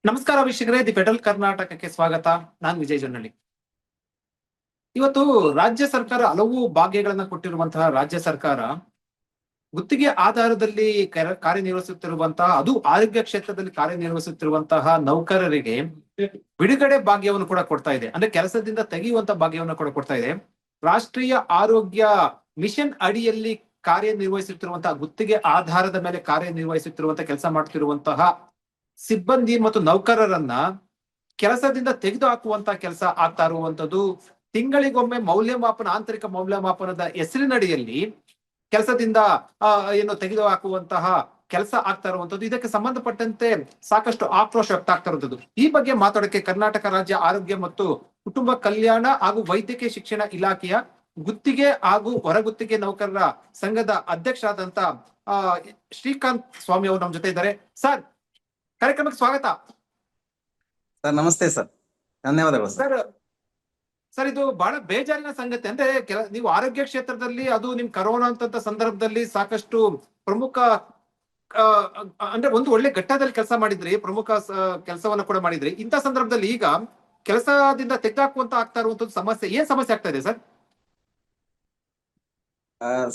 ನಮಸ್ಕಾರ ವೀಕ್ಷಕರೇ, the federal ಕರ್ನಾಟಕಕ್ಕೆ ಸ್ವಾಗತ. ನಾನು ವಿಜಯ್ ಜೊನ್ನಳ್ಳಿ. ಇವತ್ತು ರಾಜ್ಯ ಸರ್ಕಾರ ಹಲವು ಭಾಗ್ಯಗಳನ್ನ ಕೊಟ್ಟಿರುವಂತಹ ರಾಜ್ಯ ಸರ್ಕಾರ ಗುತ್ತಿಗೆ ಆಧಾರದಲ್ಲಿ ಕಾರ್ಯನಿರ್ವಹಿಸುತ್ತಿರುವಂತಹ, ಅದು ಆರೋಗ್ಯ ಕ್ಷೇತ್ರದಲ್ಲಿ ಕಾರ್ಯನಿರ್ವಹಿಸುತ್ತಿರುವಂತಹ ನೌಕರರಿಗೆ ಬಿಡುಗಡೆ ಭಾಗ್ಯವನ್ನು ಕೂಡ ಕೊಡ್ತಾ ಇದೆ. ಅಂದ್ರೆ ಕೆಲಸದಿಂದ ತೆಗೆಯುವಂತ ಭಾಗ್ಯವನ್ನು ಕೂಡ ಕೊಡ್ತಾ ಇದೆ. ರಾಷ್ಟ್ರೀಯ ಆರೋಗ್ಯ ಮಿಷನ್ ಅಡಿಯಲ್ಲಿ ಕಾರ್ಯನಿರ್ವಹಿಸುತ್ತಿರುವಂತಹ, ಗುತ್ತಿಗೆ ಆಧಾರದ ಮೇಲೆ ಕಾರ್ಯನಿರ್ವಹಿಸುತ್ತಿರುವಂತಹ, ಕೆಲಸ ಮಾಡುತ್ತಿರುವಂತಹ ಸಿಬ್ಬಂದಿ ಮತ್ತು ನೌಕರರನ್ನ ಕೆಲಸದಿಂದ ತೆಗೆದು ಹಾಕುವಂತಹ ಕೆಲಸ ಆಗ್ತಾ ಇರುವಂತದ್ದು. ತಿಂಗಳಿಗೊಮ್ಮೆ ಮೌಲ್ಯಮಾಪನ, ಆಂತರಿಕ ಮೌಲ್ಯಮಾಪನದ ಹೆಸರಿನಡಿಯಲ್ಲಿ ಕೆಲಸದಿಂದ ಏನು ತೆಗೆದು ಹಾಕುವಂತಹ ಕೆಲಸ ಆಗ್ತಾ ಇರುವಂತದ್ದು. ಇದಕ್ಕೆ ಸಂಬಂಧಪಟ್ಟಂತೆ ಸಾಕಷ್ಟು ಆಕ್ರೋಶ ವ್ಯಕ್ತ ಆಗ್ತಾ ಇರುವಂತದ್ದು. ಈ ಬಗ್ಗೆ ಮಾತಾಡೋಕೆ ಕರ್ನಾಟಕ ರಾಜ್ಯ ಆರೋಗ್ಯ ಮತ್ತು ಕುಟುಂಬ ಕಲ್ಯಾಣ ಹಾಗೂ ವೈದ್ಯಕೀಯ ಶಿಕ್ಷಣ ಇಲಾಖೆಯ ಗುತ್ತಿಗೆ ಹಾಗೂ ಹೊರಗುತ್ತಿಗೆ ನೌಕರರ ಸಂಘದ ಅಧ್ಯಕ್ಷರಾದಂತ ಶ್ರೀಕಾಂತ್ ಸ್ವಾಮಿ ಅವರು ನಮ್ಮ ಜೊತೆ ಇದ್ದಾರೆ. ಸರ್, ಕಾರ್ಯಕ್ರಮಕ್ಕೆ ಸ್ವಾಗತ. ಸರ್ ನಮಸ್ತೆ ಸರ್, ಧನ್ಯವಾದಗಳು ಸರ್. ಸರ್, ಇದು ಬಹಳ ಬೇಜಾರಿನ ಸಂಗತಿ. ಅಂದ್ರೆ ನೀವು ಆರೋಗ್ಯ ಕ್ಷೇತ್ರದಲ್ಲಿ, ಅದು ನಿಮ್ ಕರೋನಾ ಅಂತ ಸಂದರ್ಭದಲ್ಲಿ ಸಾಕಷ್ಟು ಪ್ರಮುಖ ಅಂದ್ರೆ ಒಂದು ಒಳ್ಳೆ ಘಟ್ಟದಲ್ಲಿ ಕೆಲಸ ಮಾಡಿದ್ರಿ, ಪ್ರಮುಖ ಕೆಲಸವನ್ನ ಕೂಡ ಮಾಡಿದ್ರಿ. ಇಂಥ ಸಂದರ್ಭದಲ್ಲಿ ಈಗ ಕೆಲಸದಿಂದ ತೆಗೆದಾಕುವಂತ ಆಗ್ತಾ ಇರುವಂತದ್ದು ಸಮಸ್ಯೆ, ಏನ್ ಸಮಸ್ಯೆ ಆಗ್ತಾ ಇದೆ ಸರ್?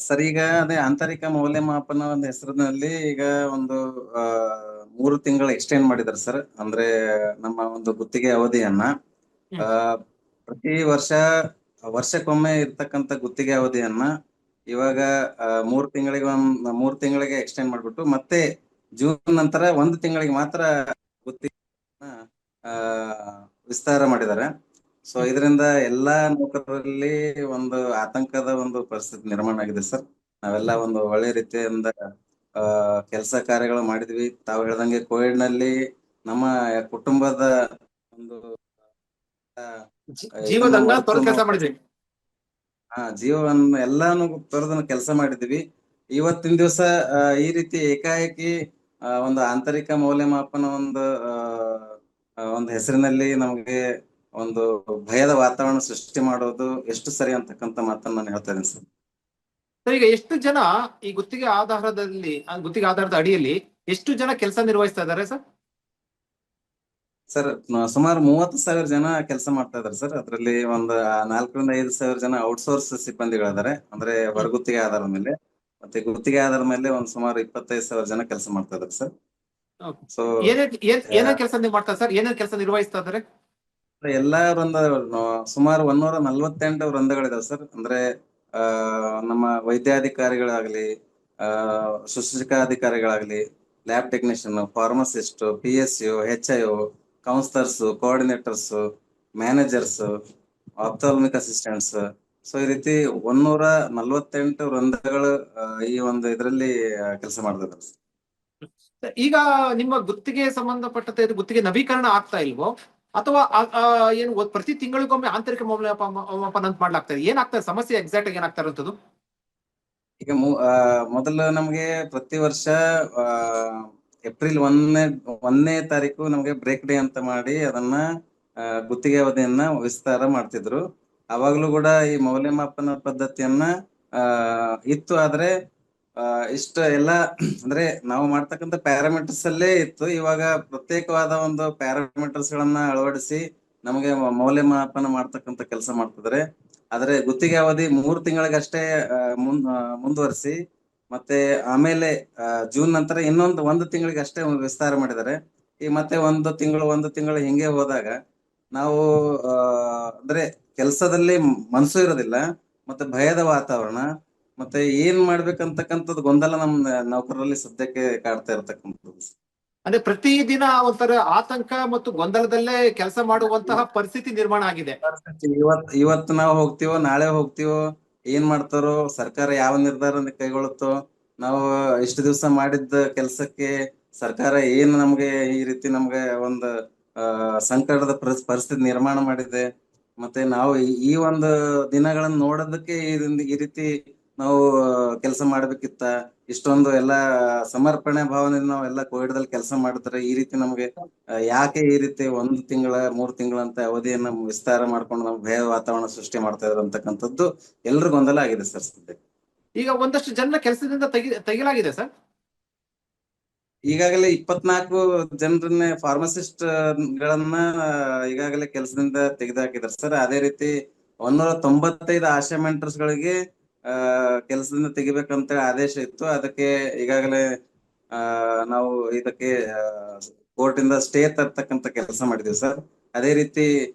ಸರ್, ಈಗ ಅದೇ ಆಂತರಿಕ ಮೌಲ್ಯಮಾಪನ ಒಂದು ಹೆಸರಿನಲ್ಲಿ ಈಗ ಒಂದು 3 ತಿಂಗಳು ಎಕ್ಸ್ಟೆಂಡ್ ಮಾಡಿದಾರೆ ಸರ್. ಅಂದ್ರೆ ನಮ್ಮ ಒಂದು ಗುತ್ತಿಗೆ ಅವಧಿಯನ್ನ ಪ್ರತಿ ವರ್ಷಕ್ಕೊಮ್ಮೆ ಇರ್ತಕ್ಕಂಥ ಗುತ್ತಿಗೆ ಅವಧಿಯನ್ನ ಇವಾಗ 3 ತಿಂಗಳಿಗೆ ಎಕ್ಸ್ಟೆಂಡ್ ಮಾಡ್ಬಿಟ್ಟು ಮತ್ತೆ ಜೂನ್ ನಂತರ 1 ತಿಂಗಳಿಗೆ ಮಾತ್ರ ಗುತ್ತಿಗೆ ವಿಸ್ತಾರ ಮಾಡಿದ್ದಾರೆ. ಸೊ ಇದರಿಂದ ಎಲ್ಲಾ ನೌಕರರಲ್ಲಿ ಒಂದು ಆತಂಕದ ಒಂದು ಪರಿಸ್ಥಿತಿ ನಿರ್ಮಾಣ ಆಗಿದೆ ಸರ್. ನಾವೆಲ್ಲ ಒಂದು ಒಳ್ಳೆ ರೀತಿಯಿಂದ ಕೆಲಸ ಕಾರ್ಯಗಳು ಮಾಡಿದ್ವಿ. ತಾವು ಹೇಳ್ದಂಗೆ ಕೋವಿಡ್ ನಲ್ಲಿ ನಮ್ಮ ಕುಟುಂಬದ ಒಂದು ಜೀವವನ್ನ ಕೆಲಸ ಮಾಡಿದ್ವಿ. ಜೀವವನ್ನು ಎಲ್ಲಾನು ತೊರೆದು ಕೆಲಸ ಮಾಡಿದ್ವಿ. ಇವತ್ತಿನ ದಿವಸ ಈ ರೀತಿ ಏಕಾಏಕಿ ಒಂದು ಆಂತರಿಕ ಮೌಲ್ಯಮಾಪನ ಒಂದು ಹೆಸರಿನಲ್ಲಿ ನಮಗೆ ಒಂದು ಭಯದ ವಾತಾವರಣ ಸೃಷ್ಟಿ ಮಾಡೋದು ಎಷ್ಟು ಸರಿ ಅಂತಕ್ಕಂಥ ಮಾತನ್ನ ನಾನು ಹೇಳ್ತಾ ಇದ್ದೀನಿ ಸರ್. ಈಗ ಎಷ್ಟು ಜನ ಈ ಗುತ್ತಿಗೆ ಆಧಾರದ ಅಡಿಯಲ್ಲಿ ಎಷ್ಟು ಜನ ಕೆಲಸ ನಿರ್ವಹಿಸ್ತಾ ಇದ್ದಾರೆ ಸರ್? ಸರ್, ಸುಮಾರು 30,000 ಜನ ಕೆಲಸ ಮಾಡ್ತಾ ಇದಾರೆ ಸರ್. ಅದರಲ್ಲಿ ಒಂದು 4,000 ರಿಂದ 5,000 ಜನ ಔಟ್ಸೋರ್ಸ್ ಸಿಬ್ಬಂದಿಗಳಿದ್ದಾರೆ, ಅಂದ್ರೆ ಹೊರಗುತ್ತಿಗೆ ಆಧಾರದ ಮೇಲೆ. ಮತ್ತೆ ಗುತ್ತಿಗೆ ಆಧಾರದ ಮೇಲೆ ಒಂದು ಸುಮಾರು 25,000 ಜನ ಕೆಲಸ ಮಾಡ್ತಾ ಇದಾರೆ ಸರ್. ಸೊ ಏನೇನ್ ಕೆಲಸ ಮಾಡ್ತಾರೆ ಸರ್? ಏನೇನ್ ಕೆಲಸ ನಿರ್ವಹಿಸ್ತಾ ಇದಾರೆ? ಎಲ್ಲಾ ವೃಂದ ಸುಮಾರು 148 ವೃಂದಗಳಿದಾವೆ ಸರ್. ಅಂದ್ರೆ ನಮ್ಮ ವೈದ್ಯಾಧಿಕಾರಿಗಳಾಗ್ಲಿ, ಶುಶ್ರೂಷಕಾಧಿಕಾರಿಗಳಾಗ್ಲಿ, lab technician, pharmacist, PSU, HIO, counsellors, coordinators, managers, ophthalmic assistants. So ಈ ರೀತಿ 148 ವೃಂದಗಳು ಈ ಒಂದು ಇದರಲ್ಲಿ ಕೆಲಸ ಮಾಡ್ತಿದ್ದಾರೆ. ಈಗ ನಿಮ್ಮ ಗುತ್ತಿಗೆ ಸಂಬಂಧಪಟ್ಟಂತೆ ಗುತ್ತಿಗೆ ನವೀಕರಣ ಆಗ್ತಾ ಇಲ್ವೋ, ಅಥವಾ ಏನು ಪ್ರತಿ ತಿಂಗಳಿಗೊಮ್ಮೆ ಆಂತರಿಕ ಮೌಲ್ಯಮಾಪನ ಅಂತ ಮಾಡ್ಲಾಗ್ತಾ ಇದೆ? ಏನಾಗ್ತದೆ ಸಮಸ್ಯೆ? ಎಕ್ಸಾಕ್ಟ್ ಆಗಿ ಏನಾಗ್ತಾ ಇರುವಂತದ್ದು? ಈಗ ಮೊದಲು ನಮ್ಗೆ ಪ್ರತಿ ವರ್ಷ ಏಪ್ರಿಲ್ 1ನೇ ತಾರೀಕು ನಮ್ಗೆ ಬ್ರೇಕ್ ಡೇ ಅಂತ ಮಾಡಿ ಅದನ್ನ ಗುತ್ತಿಗೆ ಅವಧಿಯನ್ನ ವಿಸ್ತಾರ ಮಾಡ್ತಿದ್ರು. ಅವಾಗ್ಲೂ ಕೂಡ ಈ ಮೌಲ್ಯಮಾಪನ ಪದ್ಧತಿಯನ್ನ ಇತ್ತು. ಆದ್ರೆ ಇಷ್ಟ ಎಲ್ಲ ಅಂದ್ರೆ ನಾವು ಮಾಡ್ತಕ್ಕಂಥ ಪ್ಯಾರಾಮೀಟರ್ಸ್ ಅಲ್ಲೇ ಇತ್ತು. ಇವಾಗ ಪ್ರತ್ಯೇಕವಾದ ಒಂದು ಪ್ಯಾರಾಮೀಟರ್ಸ್ ಗಳನ್ನ ಅಳವಡಿಸಿ ನಮಗೆ ಮೌಲ್ಯಮಾಪನ ಮಾಡ್ತಕ್ಕಂಥ ಕೆಲಸ ಮಾಡ್ತಿದ್ರೆ. ಆದ್ರೆ ಗುತ್ತಿಗೆ ಅವಧಿ 3 ತಿಂಗಳಿಗಷ್ಟೇ ಮುಂದುವರಿಸಿ ಮತ್ತೆ ಆಮೇಲೆ ಜೂನ್ ನಂತರ ಇನ್ನೊಂದು 1 ತಿಂಗಳಿಗೆ ಅಷ್ಟೇ ವಿಸ್ತಾರ ಮಾಡಿದ್ದಾರೆ. ಈ ಮತ್ತೆ ಒಂದು ತಿಂಗಳು ಹಿಂಗೆ ಹೋದಾಗ ನಾವು ಅಂದ್ರೆ ಕೆಲಸದಲ್ಲಿ ಮನಸ್ಸು ಇರೋದಿಲ್ಲ, ಮತ್ತೆ ಭಯದ ವಾತಾವರಣ, ಮತ್ತೆ ಏನ್ ಮಾಡ್ಬೇಕಂತಕ್ಕಂಥದ್ದು ಗೊಂದಲ ನಮ್ಮ ನೌಕರರಲ್ಲಿ ಸದ್ಯಕ್ಕೆ ಕಾಡ್ತಾ ಇರತಕ್ಕಂಥದ್ದು. ಅಂದ್ರೆ ಪ್ರತಿದಿನ ಒಂಥರ ಆತಂಕ ಮತ್ತು ಗೊಂದಲದಲ್ಲೇ ಕೆಲಸ ಮಾಡುವಂತಹ ಪರಿಸ್ಥಿತಿ ನಿರ್ಮಾಣ ಆಗಿದೆ. ಇವತ್ತು ನಾವು ಹೋಗ್ತೀವೋ ನಾಳೆ ಹೋಗ್ತೀವೋ, ಏನ್ ಮಾಡ್ತಾರೋ, ಸರ್ಕಾರ ಯಾವ ನಿರ್ಧಾರ ಕೈಗೊಳ್ಳುತ್ತೋ, ನಾವು ಇಷ್ಟು ದಿವಸ ಮಾಡಿದ್ದ ಕೆಲಸಕ್ಕೆ ಸರ್ಕಾರ ಏನ್ ನಮ್ಗೆ ಈ ರೀತಿ ನಮ್ಗೆ ಒಂದು ಸಂಕಟದ ಪರಿಸ್ಥಿತಿ ನಿರ್ಮಾಣ ಮಾಡಿದೆ. ಮತ್ತೆ ನಾವು ಈ ಒಂದು ದಿನಗಳನ್ನ ನೋಡೋದಕ್ಕೆ ಈ ರೀತಿ ನಾವು ಕೆಲಸ ಮಾಡ್ಬೇಕಿತ್ತ, ಇಷ್ಟೊಂದು ಎಲ್ಲಾ ಸಮರ್ಪಣೆ ಭಾವನೆಯಿಂದ ನಾವು ಎಲ್ಲ ಕೋವಿಡ್ದಲ್ಲಿ ಕೆಲಸ ಮಾಡಿದ್ರೆ ಈ ರೀತಿ ನಮ್ಗೆ ಯಾಕೆ ಈ ರೀತಿ 1 ತಿಂಗಳ 3 ತಿಂಗಳಂತ ಅವಧಿಯನ್ನ ವಿಸ್ತಾರ ಮಾಡ್ಕೊಂಡು ನಮ್ಗೆ ಭಯ ವಾತಾವರಣ ಸೃಷ್ಟಿ ಮಾಡ್ತಾ ಇದ್ರು ಅಂತಕ್ಕಂಥದ್ದು ಎಲ್ರು ಗೊಂದಲ ಆಗಿದೆ ಸರ್ ಸದ್ಯ. ಈಗ ಒಂದಷ್ಟು ಜನ ಕೆಲಸದಿಂದ ತೆಗಿಲಾಗಿದೆ ಸರ್. ಈಗಾಗಲೇ 24 ಜನರನ್ನ ಫಾರ್ಮಸಿಸ್ಟ್ ಗಳನ್ನ ಈಗಾಗಲೇ ಕೆಲಸದಿಂದ ತೆಗೆದುಹಾಕಿದ್ದಾರೆ ಸರ್. ಅದೇ ರೀತಿ 195 ಆಶಾ ಮೆಂಟರ್ಸ್ ಗಳಿಗೆ ಕೆಲಸದಿಂದ ತೆಗಿಬೇಕಂತ ಆದೇಶ ಇತ್ತು. ಅದಕ್ಕೆ ಈಗಾಗಲೇ ನಾವು ಇದಕ್ಕೆ ಕೋರ್ಟ್ ಇಂದ ಸ್ಟೇ ತರ್ತಕ್ಕಂತ ಕೆಲಸ ಮಾಡಿದೀವಿ ಸರ್. ಅದೇ ರೀತಿ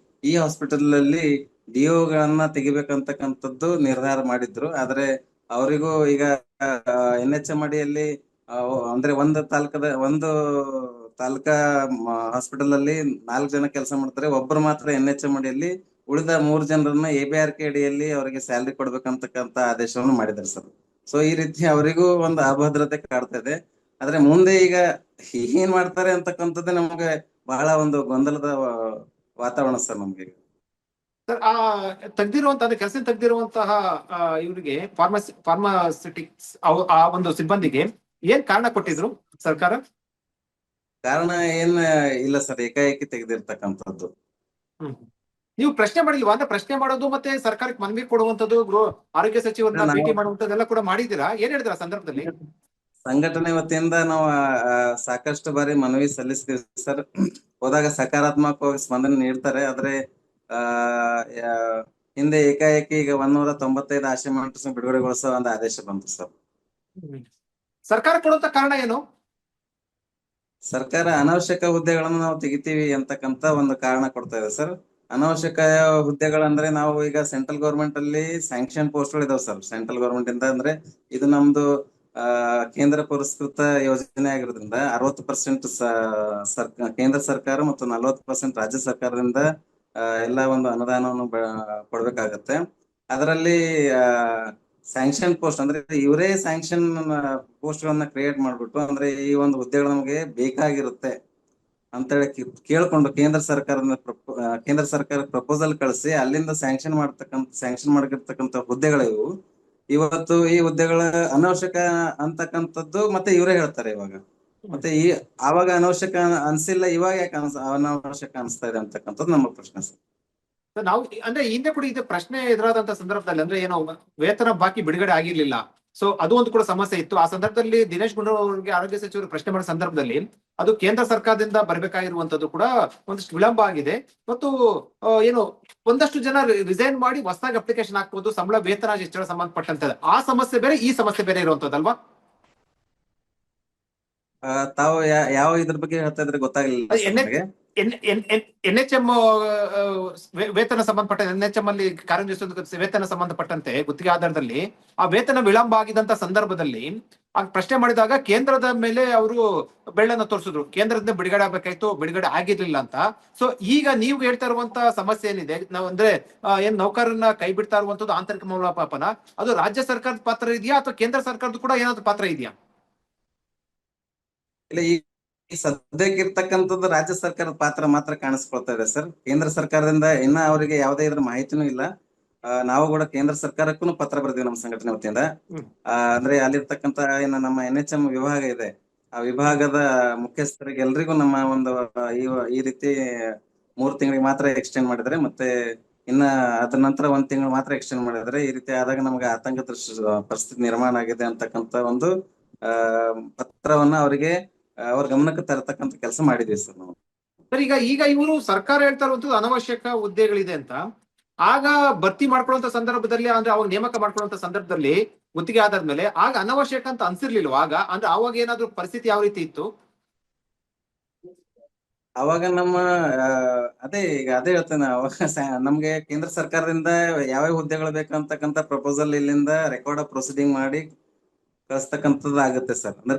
ಈ ಹಾಸ್ಪಿಟಲ್ ಅಲ್ಲಿ ಡಿಒ ಗಳನ್ನ ತೆಗಿಬೇಕಂತಕ್ಕಂಥದ್ದು ನಿರ್ಧಾರ ಮಾಡಿದ್ರು. ಆದ್ರೆ ಅವರಿಗೂ ಈಗ NHM ಅಡಿಯಲ್ಲಿ ಅಂದ್ರೆ ಒಂದು ತಾಲೂಕಾ ಹಾಸ್ಪಿಟಲ್ ಅಲ್ಲಿ 4 ಜನ ಕೆಲಸ ಮಾಡ್ತಾರೆ. ಒಬ್ಬರು ಮಾತ್ರ NHM ಅಡಿಯಲ್ಲಿ, ಉಳಿದ 3 ಜನರನ್ನ ABRK ಅಡಿಯಲ್ಲಿ ಅವರಿಗೆ ಸ್ಯಾಲರಿ ಕೊಡ್ಬೇಕಂತಕ್ಕಂತ ಆದೇಶವನ್ನು ಮಾಡಿದ್ದಾರೆ ಸರ್. ಸೊ ಈ ರೀತಿ ಅವರಿಗೂ ಒಂದು ಅಭದ್ರತೆ ಕಾಡ್ತಾ ಇದೆ. ಆದ್ರೆ ಮುಂದೆ ಈಗ ಏನ್ ಮಾಡ್ತಾರೆ ಅಂತಕ್ಕಂಥದ್ದೇ ನಮ್ಗೆ ಬಹಳ ಒಂದು ಗೊಂದಲದ ವಾತಾವರಣ ಸರ್ ನಮ್ಗೆ. ಸರ್, ತೆಗ್ದಿರುವಂತಹ ಕೆಲಸ ತೆಗ್ದಿರುವಂತಹ ಇವರಿಗೆ ಫಾರ್ಮಾಸಿಟಿಕ್ಸ್ ಆ ಒಂದು ಸಿಬ್ಬಂದಿಗೆ ಏನ್ ಕಾರಣ ಕೊಟ್ಟಿದ್ರು ಸರ್ಕಾರ? ಕಾರಣ ಏನ್ ಇಲ್ಲ ಸರ್, ಏಕಾಏಕಿ ತೆಗೆದಿರ್ತಕ್ಕಂಥದ್ದು. ನೀವು ಪ್ರಶ್ನೆ ಮಾಡಿಲ್ವಾ? ಅಂದ್ರೆ ಪ್ರಶ್ನೆ ಮಾಡೋದು ಮತ್ತೆ ಸರ್ಕಾರಕ್ಕೆ ಮನವಿ ಕೊಡುವಂತದ್ದು, ಆರೋಗ್ಯ ಸಚಿವರನ್ನ ಭೇಟಿ ಮಾಡುವಂತದ್ದೆಲ್ಲ ಕೂಡ ಮಾಡಿದಿರಾ? ಏನ್ ಹೇಳಿದ್ರ ಆ ಸಂದರ್ಭದಲ್ಲಿ? ಸಂಘಟನೆ ವತಿಯಿಂದ ನಾವು ಸಾಕಷ್ಟು ಬಾರಿ ಮನವಿ ಸಲ್ಲಿಸ್ತೀವಿ ಸರ್. ಹೋದಾಗ ಸಕಾರಾತ್ಮಕವಾಗಿ ಸ್ಪಂದನೆ ನೀಡ್ತಾರೆ. ಆದ್ರೆ ಹಿಂದೆ ಏಕಾಏಕಿ ಈಗ 195 ಆಶಾ ಮೆಂಟರ್ಸ್ ಬಿಡುಗಡೆಗೊಳಿಸೋ ಒಂದು ಆದೇಶ ಬಂತು ಸರ್. ಸರ್ಕಾರ ಕೊಡುವಂತ ಕಾರಣ ಏನು? ಸರ್ಕಾರ ಅನವಶ್ಯಕ ಹುದ್ದೆಗಳನ್ನು ನಾವು ತೆಗಿತೀವಿ ಅಂತಕ್ಕಂತ ಒಂದು ಕಾರಣ ಕೊಡ್ತಾ ಇದೆ ಸರ್. ಅನವಶ್ಯಕ ಹುದ್ದೆಗಳಂದ್ರೆ ನಾವು ಈಗ ಸೆಂಟ್ರಲ್ ಗವರ್ಮೆಂಟ್ ಅಲ್ಲಿ ಸ್ಯಾಂಕ್ಷನ್ ಪೋಸ್ಟ್ ಗಳು ಇದಾವೆ ಸರ್. ಸೆಂಟ್ರಲ್ ಗವರ್ಮೆಂಟ್ ಇಂದ ಅಂದ್ರೆ ಇದು ನಮ್ದು ಕೇಂದ್ರ ಪುರಸ್ಕೃತ ಯೋಜನೆ ಆಗಿರೋದ್ರಿಂದ 60% ಕೇಂದ್ರ ಸರ್ಕಾರ ಮತ್ತು 40% ರಾಜ್ಯ ಸರ್ಕಾರದಿಂದ ಎಲ್ಲ ಒಂದು ಅನುದಾನವನ್ನು ಕೊಡ್ಬೇಕಾಗತ್ತೆ. ಅದರಲ್ಲಿ ಸ್ಯಾಂಕ್ಷನ್ ಪೋಸ್ಟ್ ಅಂದ್ರೆ ಇವರೇ ಸ್ಯಾಂಕ್ಷನ್ ಪೋಸ್ಟ್ ಗಳನ್ನ ಕ್ರಿಯೇಟ್ ಮಾಡ್ಬಿಟ್ಟು, ಅಂದ್ರೆ ಈ ಒಂದು ಹುದ್ದೆಗಳು ನಮಗೆ ಬೇಕಾಗಿರುತ್ತೆ ಅಂತೇಳಿ ಕೇಳ್ಕೊಂಡು ಕೇಂದ್ರ ಸರ್ಕಾರ ಪ್ರಪೋಸಲ್ ಕಳಿಸಿ ಅಲ್ಲಿಂದ ಸ್ಯಾಂಕ್ಷನ್ ಮಾಡಿರ್ತಕ್ಕಂಥ ಹುದ್ದೆಗಳಿವು. ಇವತ್ತು ಈ ಹುದ್ದೆಗಳ ಅನವಶ್ಯಕ ಅಂತಕ್ಕಂಥದ್ದು ಮತ್ತೆ ಇವರೇ ಹೇಳ್ತಾರೆ ಇವಾಗ. ಮತ್ತೆ ಆವಾಗ ಅನವಶ್ಯಕ ಅನ್ಸಿಲ್ಲ, ಇವಾಗ ಯಾಕೆ ಅನವಶ್ಯಕ ಅನಿಸ್ತಾ ಇದೆ ಅಂತಕ್ಕಂಥದ್ದು ನಮ್ಮ ಪ್ರಶ್ನೆ ಸರ್. ನಾವು ಅಂದ್ರೆ ಹಿಂದೆ ಕೂಡ ಇದು ಪ್ರಶ್ನೆ ಎದುರಾದಂತ ಸಂದರ್ಭದಲ್ಲಿ ಅಂದ್ರೆ ಏನೋ ವೇತನ ಬಾಕಿ ಬಿಡುಗಡೆ ಆಗಿರ್ಲಿಲ್ಲ. ಸೊ ಅದು ಒಂದು ಕೂಡ ಸಮಸ್ಯೆ ಇತ್ತು. ಆ ಸಂದರ್ಭದಲ್ಲಿ ದಿನೇಶ್ ಗುಂಡೂರಾವ್ ಅವರಿಗೆ ಆರೋಗ್ಯ ಸಚಿವರು ಪ್ರಶ್ನೆ ಮಾಡೋ ಸಂದರ್ಭದಲ್ಲಿ ಅದು ಕೇಂದ್ರ ಸರ್ಕಾರದಿಂದ ಬರಬೇಕಾಗಿರುವಂತದ್ದು ಕೂಡ ಒಂದಷ್ಟು ವಿಳಂಬ ಆಗಿದೆ. ಮತ್ತು ಏನು ಒಂದಷ್ಟು ಜನ ರಿಸೈನ್ ಮಾಡಿ ಹೊಸದಾಗಿ ಅಪ್ಲಿಕೇಶನ್ ಹಾಕ್ಬೋದು, ಸಂಬಳ ವೇತನ ಹೆಚ್ಚಳ ಸಂಬಂಧಪಟ್ಟಂತ. ಆ ಸಮಸ್ಯೆ ಬೇರೆ, ಈ ಸಮಸ್ಯೆ ಬೇರೆ ಇರುವಂತದ್ದಲ್ವಾ? ತಾವು ಯಾವ ಇದ್ರ ಬಗ್ಗೆ ಹೇಳ್ತಾ ಇದ್ರೆ ಗೊತ್ತಾಗಲಿಲ್ಲ. NHM ವೇತನ ಸಂಬಂಧಪಟ್ಟ NHM ಅಲ್ಲಿ ಕಾರ್ಯನಿರ್ವಹಿಸುವ ವೇತನ ಸಂಬಂಧಪಟ್ಟಂತೆ ಗುತ್ತಿಗೆ ಆಧಾರದಲ್ಲಿ ಆ ವೇತನ ವಿಳಂಬ ಆಗಿದಂತ ಸಂದರ್ಭದಲ್ಲಿ ಆ ಪ್ರಶ್ನೆ ಮಾಡಿದಾಗ ಕೇಂದ್ರದ ಮೇಲೆ ಅವರು ಬೆಳ್ಳನ್ನು ತೋರಿಸಿದ್ರು. ಕೇಂದ್ರದಿಂದ ಬಿಡುಗಡೆ ಆಗ್ಬೇಕಾಯ್ತು, ಬಿಡುಗಡೆ ಆಗಿರ್ಲಿಲ್ಲ ಅಂತ. ಸೊ ಈಗ ನೀವು ಹೇಳ್ತಾ ಇರುವಂತ ಸಮಸ್ಯೆ ಏನಿದೆ, ನಾವು ಅಂದ್ರೆ ಏನ್ ನೌಕರನ್ನ ಕೈ ಬಿಡ್ತಾ ಇರುವಂತದ್ದು ಆಂತರಿಕ ಮೌಲ್ಯಮಾಪನ, ಅದು ರಾಜ್ಯ ಸರ್ಕಾರದ ಪಾತ್ರ ಇದೆಯಾ ಅಥವಾ ಕೇಂದ್ರ ಸರ್ಕಾರದ ಕೂಡ ಏನಾದ್ರು ಪಾತ್ರ ಇದೆಯಾ? ಇಲ್ಲ, ಈ ಸದ್ಯಕ್ಕೆ ಇರ್ತಕ್ಕಂಥದ್ದು ರಾಜ್ಯ ಸರ್ಕಾರದ ಪಾತ್ರ ಮಾತ್ರ ಕಾಣಿಸ್ಕೊಳ್ತಾ ಇದೆ ಸರ್. ಕೇಂದ್ರ ಸರ್ಕಾರದಿಂದ ಇನ್ನ ಅವರಿಗೆ ಯಾವುದೇ ಇದ್ರ ಮಾಹಿತಿನೂ ಇಲ್ಲ. ನಾವು ಕೂಡ ಕೇಂದ್ರ ಸರ್ಕಾರಕ್ಕೂ ಪತ್ರ ಬರ್ತೀವಿ ನಮ್ಮ ಸಂಘಟನೆ ವತಿಯಿಂದ. ಅಂದ್ರೆ ಅಲ್ಲಿರ್ತಕ್ಕಂತ ಏನು ನಮ್ಮ NHM ವಿಭಾಗ ಇದೆ, ಆ ವಿಭಾಗದ ಮುಖ್ಯಸ್ಥರಿಗೆ ಎಲ್ರಿಗೂ ನಮ್ಮ ಒಂದು ಈ ರೀತಿ 3 ತಿಂಗಳಿಗೆ ಮಾತ್ರ ಎಕ್ಸ್ಟೆಂಡ್ ಮಾಡಿದ್ರೆ, ಮತ್ತೆ ಇನ್ನ ಅದ್ರ ನಂತರ 1 ತಿಂಗಳು ಮಾತ್ರ ಎಕ್ಸ್ಟೆಂಡ್ ಮಾಡಿದ್ರೆ, ಈ ರೀತಿ ಆದಾಗ ನಮ್ಗೆ ಆತಂಕದ ಪರಿಸ್ಥಿತಿ ನಿರ್ಮಾಣ ಆಗಿದೆ ಅಂತಕ್ಕಂತ ಒಂದು ಪತ್ರವನ್ನ ಅವರಿಗೆ ಅವ್ರ ಗಮನಕ್ಕೆ ತರತಕ್ಕಂತ ಕೆಲಸ ಮಾಡಿದ್ವಿ ಸರ್ ನಾವು. ಸರ್, ಈಗ ಇವರು ಸರ್ಕಾರ ಹೇಳ್ತಾ ಇರುವಂತದ್ದು ಅನವಶ್ಯಕ ಹುದ್ದೆಗಳಿದೆ ಅಂತ. ಆಗ ಭರ್ತಿ ಮಾಡ್ಕೊಳ್ಳುವಂತ ಸಂದರ್ಭದಲ್ಲಿ ಅಂದ್ರೆ ಅವಾಗ ನೇಮಕ ಮಾಡ್ಕೊಳ್ಳುವಂತ ಸಂದರ್ಭದಲ್ಲಿ ಗುತ್ತಿಗೆ ಆದಾದ್ಮೇಲೆ ಆಗ ಅನವಶ್ಯಕ ಅಂತ ಅನ್ಸಿರ್ಲಿಲ್ವ? ಆಗ ಅಂದ್ರೆ ಅವಾಗ ಏನಾದ್ರು ಪರಿಸ್ಥಿತಿ ಯಾವ ರೀತಿ ಇತ್ತು? ಅವಾಗ ನಮ್ಮ ಅದೇ ಹೇಳ್ತೇನೆ. ಅವಾಗ ನಮ್ಗೆ ಕೇಂದ್ರ ಸರ್ಕಾರದಿಂದ ಯಾವ ಹುದ್ದೆಗಳು ಬೇಕಂತಕ್ಕಂತ ಪ್ರಪೋಸಲ್ ಇಲ್ಲಿಂದ ರೆಕಾರ್ಡ್ ಆಫ್ ಪ್ರೊಸೀಡಿಂಗ್ ಮಾಡಿ ಕಳಿಸ್ತಕ್ಕಂಥದ್ದು ಆಗುತ್ತೆ ಸರ್. ಅಂದ್ರೆ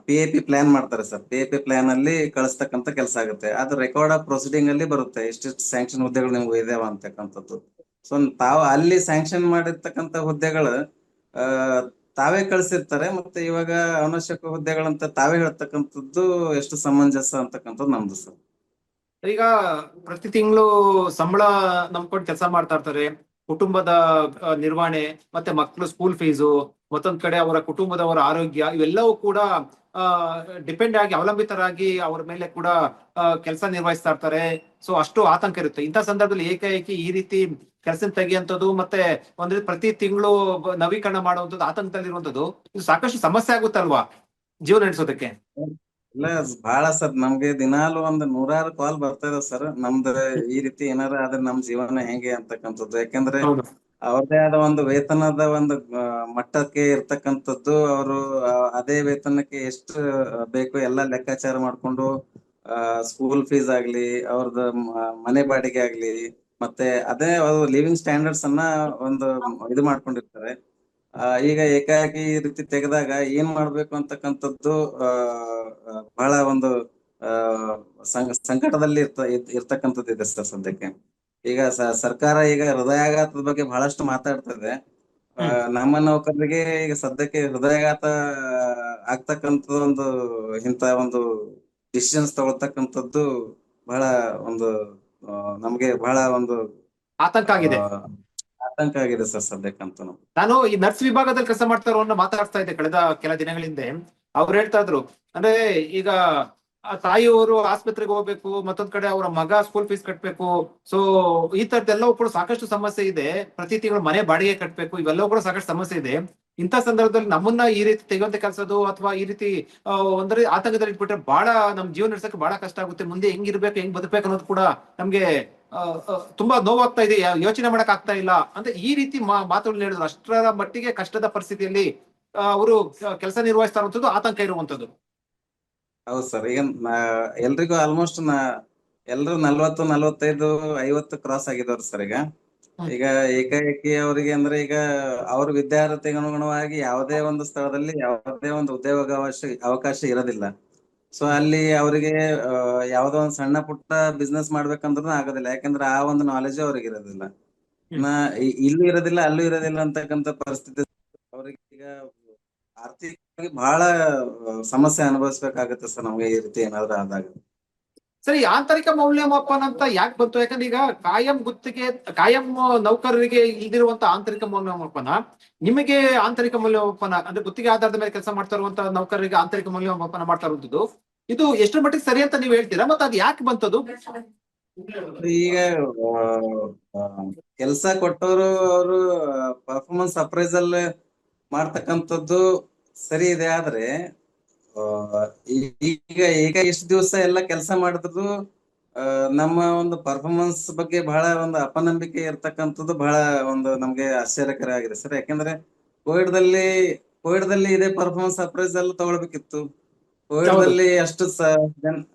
PAP ಪ್ಲಾನ್ ಮಾಡ್ತಾರೆ ಸರ್. PAP ಪ್ಲಾನ್ ಅಲ್ಲಿ ಕಳಿಸ್ತಕ್ಕಂಥ ಕೆಲಸ ಆಗುತ್ತೆ. ಅದು ರೆಕಾರ್ಡ್ ಆಫ್ ಪ್ರೊಸೀಡಿಂಗ್ ಅಲ್ಲಿ ಬರುತ್ತೆ, ಎಷ್ಟೆಷ್ಟು ಸ್ಯಾಂಕ್ಷನ್ ಹುದ್ದೆಗಳು ನಿಮ್ಗೆ ಇದಾವ ಅಂತಕ್ಕಂಥದ್ದು. ಸೊ ತಾವು ಅಲ್ಲಿ ಸ್ಯಾಂಕ್ಷನ್ ಮಾಡಿರ್ತಕ್ಕಂಥ ಹುದ್ದೆಗಳು ತಾವೇ ಕಳ್ಸಿರ್ತಾರೆ. ಮತ್ತೆ ಇವಾಗ ಅವಶ್ಯಕ ಹುದ್ದೆಗಳಂತ ತಾವೇ ಹೇಳ್ತಕ್ಕಂಥದ್ದು ಎಷ್ಟು ಸಮಂಜಸ ಅಂತಕ್ಕಂಥದ್ದು ನಮ್ದು ಸರ್. ಈಗ ಪ್ರತಿ ತಿಂಗಳು ಸಂಬಳ ನಂಬ್ಕೊಂಡು ಕೆಲಸ ಮಾಡ್ತಾ ಇರ್ತಾರೆ. ಕುಟುಂಬದ ನಿರ್ವಹಣೆ, ಮತ್ತೆ ಮಕ್ಕಳು ಸ್ಕೂಲ್ ಫೀಸು, ಮತ್ತೊಂದ್ ಕಡೆ ಅವರ ಕುಟುಂಬದವರ ಆರೋಗ್ಯ, ಇವೆಲ್ಲವೂ ಕೂಡ ಡಿಪೆಂಡ್ ಆಗಿ ಅವಲಂಬಿತರಾಗಿ ಅವ್ರ ಮೇಲೆ ಕೂಡ ಕೆಲಸ ನಿರ್ವಹಿಸ್ತಾ ಇರ್ತಾರೆ. ಸೊ ಅಷ್ಟು ಆತಂಕ ಇರುತ್ತೆ. ಇಂಥ ಸಂದರ್ಭದಲ್ಲಿ ಏಕಾಏಕಿ ಈ ರೀತಿ ಕೆಲಸ ತೆಗಿಯುವಂಥದ್ದು ಮತ್ತೆ ಒಂದ್ ಪ್ರತಿ ತಿಂಗಳು ನವೀಕರಣ ಮಾಡುವಂಥದ್ದು, ಆತಂಕದಲ್ಲಿರುವಂಥದ್ದು, ಇದು ಸಾಕಷ್ಟು ಸಮಸ್ಯೆ ಆಗುತ್ತಲ್ವಾ ಜೀವನ ನಡೆಸೋದಕ್ಕೆ? ಇಲ್ಲ ಬಹಳ ಸರ್, ನಮ್ಗೆ ದಿನಾಲು ಒಂದ್ 100 ಕಾಲ್ ಬರ್ತಾ ಇದಾವ ಸರ್. ನಮ್ದು ಈ ರೀತಿ ಏನಾರ ಆದ್ರೆ ನಮ್ ಜೀವನ ಹೆಂಗೆ ಅಂತಕ್ಕಂಥದ್ದು. ಯಾಕಂದ್ರೆ ಹೌದು. ಅವ್ರದೇ ಆದ ಒಂದು ವೇತನದ ಒಂದು ಮಟ್ಟಕ್ಕೆ ಇರ್ತಕ್ಕಂಥದ್ದು. ಅವರು ಅದೇ ವೇತನಕ್ಕೆ ಎಷ್ಟು ಬೇಕು ಎಲ್ಲಾ ಲೆಕ್ಕಾಚಾರ ಮಾಡ್ಕೊಂಡು ಸ್ಕೂಲ್ ಫೀಸ್ ಆಗ್ಲಿ, ಅವ್ರದ್ದು ಮನೆ ಬಾಡಿಗೆ ಆಗ್ಲಿ, ಮತ್ತೆ ಅದೇ ಲಿವಿಂಗ್ ಸ್ಟ್ಯಾಂಡರ್ಡ್ಸ್ ಅನ್ನ ಒಂದು ಇದು ಮಾಡ್ಕೊಂಡಿರ್ತಾರೆ. ಈಗ ಏಕಾಏಕಿ ಈ ರೀತಿ ತೆಗೆದಾಗ ಏನ್ ಮಾಡ್ಬೇಕು ಅಂತಕ್ಕಂಥದ್ದು ಆ ಆ, ಬಹಳ ಒಂದು ಆ ಸಂಕಟದಲ್ಲಿ ಇರ್ತಕ್ಕಂಥದ್ದು ಇದೆ ಸರ್ ಸದ್ಯಕ್ಕೆ. ಈಗ ಸರ್ಕಾರ ಈಗ ಹೃದಯಾಘಾತದ ಬಗ್ಗೆ ಬಹಳಷ್ಟು ಮಾತಾಡ್ತದೆ. ಹ್ಮ್. ನಮ್ಮ ನೌಕರರಿಗೆ ಈಗ ಸದ್ಯಕ್ಕೆ ಹೃದಯಾಘಾತ ಆಗ್ತಕ್ಕಂಥ ಒಂದು ಇಂತ ಒಂದು ಡಿಸಿಷನ್ಸ್ ತಗೊಳ್ತಕ್ಕಂಥದ್ದು ಬಹಳ ಒಂದು ನಮ್ಗೆ ಬಹಳ ಒಂದು ಆತಂಕ ಆ ಆಗಿದೆ. ಆತಂಕ ಆಗಿದೆ ಸರ್ ಸದ್ಯಕ್ಕಂತೂ. ನಾನು ಈ ನರ್ಸ್ ವಿಭಾಗದಲ್ಲಿ ಕೆಲಸ ಮಾಡ್ತಾ ಇರೋನ್ನ ಮಾತಾಡ್ತಾ ಇದ್ದೆ ಕಳೆದ ಕೆಲ ದಿನಗಳ ಹಿಂದೆ. ಅವ್ರು ಹೇಳ್ತಾ ಇದ್ರು, ಅಂದ್ರೆ ಈಗ ಆ ತಾಯಿಯವರು ಆಸ್ಪತ್ರೆಗೆ ಹೋಗ್ಬೇಕು, ಮತ್ತೊಂದ್ ಕಡೆ ಅವರ ಮಗ ಸ್ಕೂಲ್ ಫೀಸ್ ಕಟ್ಬೇಕು. ಸೊ ಈ ತರದೆಲ್ಲವೂ ಕೂಡ ಸಾಕಷ್ಟು ಸಮಸ್ಯೆ ಇದೆ. ಪ್ರತಿ ತಿಂಗಳು ಮನೆ ಬಾಡಿಗೆ ಕಟ್ಬೇಕು, ಇವೆಲ್ಲವೂ ಕೂಡ ಸಾಕಷ್ಟು ಸಮಸ್ಯೆ ಇದೆ. ಇಂಥ ಸಂದರ್ಭದಲ್ಲಿ ನಮ್ಮನ್ನ ಈ ರೀತಿ ತೆಗೆಯುವಂತ ಕೆಲಸದು ಅಥವಾ ಈ ರೀತಿ ಒಂದರ ಆತಂಕದಲ್ಲಿ ಇಟ್ಬಿಟ್ರೆ ಬಹಳ ನಮ್ ಜೀವನ ನಡೆಸಕ್ಕೆ ಬಹಳ ಕಷ್ಟ ಆಗುತ್ತೆ. ಮುಂದೆ ಹೆಂಗಿರ್ಬೇಕು, ಹೆಂಗ್ ಬದುಕ್ಬೇಕು ಅನ್ನೋದು ಕೂಡ ನಮ್ಗೆ ತುಂಬಾ ನೋವಾಗ್ತಾ ಇದೆ. ಯೋಚನೆ ಮಾಡಕ್ ಆಗ್ತಾ ಇಲ್ಲ ಅಂತ ಈ ರೀತಿ ಮಾತುಗಳನ್ನ ಹೇಳಿದ್ರು. ಅಷ್ಟರ ಮಟ್ಟಿಗೆ ಕಷ್ಟದ ಪರಿಸ್ಥಿತಿಯಲ್ಲಿ ಅವರು ಕೆಲಸ ನಿರ್ವಹಿಸ್ತಾ ಇರುವಂತದ್ದು, ಆತಂಕ ಇರುವಂತದ್ದು. ಹೌದು ಸರ್. ಈಗ ಎಲ್ರಿಗೂ ಆಲ್ಮೋಸ್ಟ್ ಎಲ್ರು 40, 45, 50 ಕ್ರಾಸ್ ಆಗಿದವ್ರು ಸರ್ ಈಗ. ಹ್ಮ್. ಈಗ ಏಕಾಏಕಿ ಅವರಿಗೆ ಅಂದ್ರೆ ಈಗ ಅವ್ರ ವಿದ್ಯಾರ್ಥಿಗೆ ಅನುಗುಣವಾಗಿ ಯಾವುದೇ ಒಂದು ಸ್ಥಳದಲ್ಲಿ ಯಾವುದೇ ಒಂದು ಉದ್ಯೋಗ ಅವಕಾಶ ಇರೋದಿಲ್ಲ. ಸೊ ಅಲ್ಲಿ ಅವರಿಗೆ ಯಾವ್ದೋ ಒಂದು ಸಣ್ಣ ಪುಟ್ಟ ಬಿಸ್ನೆಸ್ ಮಾಡ್ಬೇಕಂದ್ರೂ ಆಗೋದಿಲ್ಲ. ಯಾಕಂದ್ರೆ ಆ ಒಂದು ನಾಲೆಜ್ ಅವ್ರಿಗೆ ಇರೋದಿಲ್ಲ. ಹ್ಮ್. ಇಲ್ಲೂ ಇರೋದಿಲ್ಲ, ಅಲ್ಲೂ ಇರೋದಿಲ್ಲ ಅಂತಕ್ಕಂಥ ಪರಿಸ್ಥಿತಿ. ಅವ್ರಿಗೆ ಈಗ ಆರ್ಥಿಕವಾಗಿ ಬಹಳ ಸಮಸ್ಯೆ ಅನುಭವಿಸ್ಬೇಕಾಗತ್ತೆ ಸರ್ ನಮ್ಗೆ ಈ ರೀತಿ ಏನಾದ್ರು ಆದಾಗ. ಸರಿ, ಆಂತರಿಕ ಮೌಲ್ಯಮಾಪನ ಅಂತ ಯಾಕೆ ಬಂತು? ಯಾಕಂದ್ರೆ ಈಗ ಕಾಯಂ ನೌಕರರಿಗೆ ಇಲ್ದಿರುವಂತ ಆಂತರಿಕ ಮೌಲ್ಯಮಾಪನ, ನಿಮಗೆ ಆಂತರಿಕ ಮೌಲ್ಯಮಾಪನ ಅಂದ್ರೆ ಗುತ್ತಿಗೆ ಆಧಾರದ ಮೇಲೆ ಕೆಲಸ ಮಾಡ್ತಾ ಇರುವಂತ ನೌಕರರಿಗೆ ಆಂತರಿಕ ಮೌಲ್ಯಮಾಪನ ಮಾಡ್ತಾ ಇರುವಂತದ್ದು, ಇದು ಎಷ್ಟರ ಮಟ್ಟಿಗೆ ಸರಿ ಅಂತ ನೀವು ಹೇಳ್ತೀರಾ? ಮತ್ತೆ ಅದು ಯಾಕೆ ಬಂತದು? ಈಗ ಕೆಲಸ ಕೊಟ್ಟವರು ಅವರು ಪರ್ಫಾರ್ಮೆನ್ಸ್ ಅಪ್ರೈಸಲ್ ಮಾಡ್ತಕ್ಕಂಥದ್ದು ಸರಿ ಇದೆ. ಆದ್ರೆ ಆ, ಈಗ ಈಗ ಇಷ್ಟು ದಿವಸ ಎಲ್ಲ ಕೆಲಸ ಮಾಡಿದ್ರು ನಮ್ಮ ಒಂದು ಪರ್ಫಾರ್ಮೆನ್ಸ್ ಬಗ್ಗೆ ಬಹಳ ಒಂದು ಅಪನಂಬಿಕೆ ಇರ್ತಕ್ಕಂಥದ್ದು ಬಹಳ ಒಂದು ನಮ್ಗೆ ಆಶ್ಚರ್ಯಕರ ಆಗಿದೆ ಸರ್. ಯಾಕಂದ್ರೆ ಕೋವಿಡ್ ದಲ್ಲಿ ಕೋವಿಡ್ ದಲ್ಲಿ ಇದೇ ಪರ್ಫಾರ್ಮೆನ್ಸ್ ಅಪ್ರೈಸಲ್ ತಗೊಳ್ಬೇಕಿತ್ತು. ಕೋವಿಡ್ ಹೌದು. ದಲ್ಲಿ ಅಷ್ಟು